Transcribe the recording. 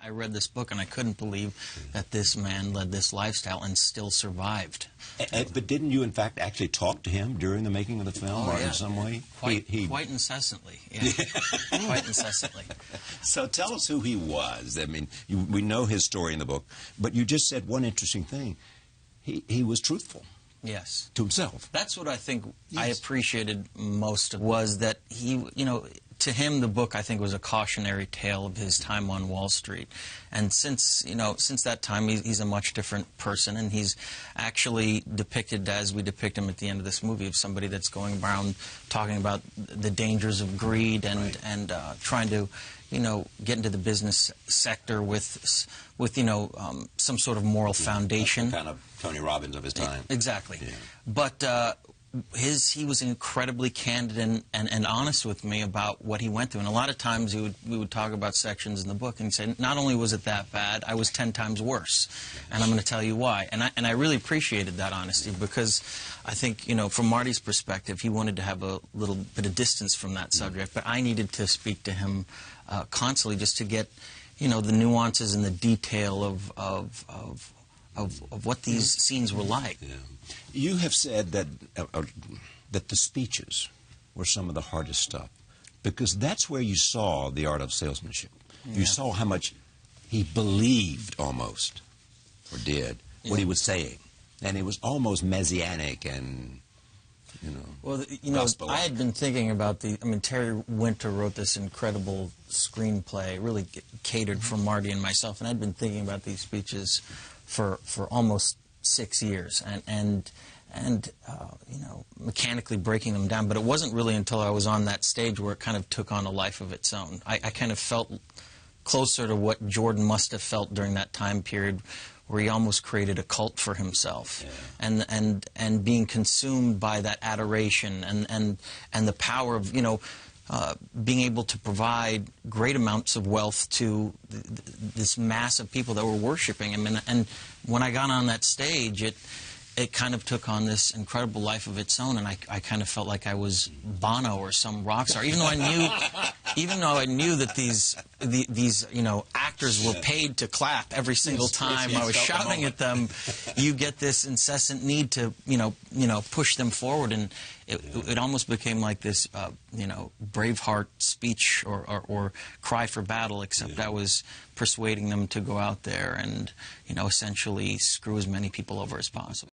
I read this book and I couldn't believe that this man led this lifestyle and still survived. But didn't you, in fact, actually talk to him during the making of the film, or in some way? Quite incessantly, yeah. Quite incessantly. So tell us who he was. I mean, we know his story in the book, but you just said one interesting thing. He was truthful. Yes. To himself. That's what I think I appreciated most, was that he, to him, the book, I think, was a cautionary tale of his time on Wall Street. And since that time, he's a much different person, and he's actually depicted as we depict him at the end of this movie, of somebody that's going around talking about the dangers of greed and trying to, get into the business sector with some sort of moral foundation. Kind of Tony Robbins of his time. Exactly. Yeah. But he was incredibly candid and honest with me about what he went through. And a lot of times we would talk about sections in the book, and he'd say, not only was it that bad, I was 10 times worse. And I'm going to tell you why. And I really appreciated that honesty, because I think, from Marty's perspective, he wanted to have a little bit of distance from that subject. But I needed to speak to him constantly, just to get, the nuances and the detail of what these scenes were like. Yeah. You have said that the speeches were some of the hardest stuff, because that's where you saw the art of salesmanship. You saw how much he believed, almost, or did, what he was saying. And it was almost messianic and, Well, I had been thinking about Terry Winter wrote this incredible screenplay, really catered for Marty and myself, and I'd been thinking about these speeches for almost 6 years, and mechanically breaking them down. But it wasn't really until I was on that stage where it kind of took on a life of its own. I kind of felt closer to what Jordan must have felt during that time period, where he almost created a cult for himself, and being consumed by that adoration and the power of being able to provide great amounts of wealth to this mass of people that were worshiping him. And when I got on that stage, it kind of took on this incredible life of its own, and I kind of felt like I was Bono or some rock star, even though I knew that these actors were paid to clap every single time I was shouting at them. You get this incessant need to push them forward, and it almost became like this Braveheart speech or cry for battle, except I was persuading them to go out there and essentially screw as many people over as possible.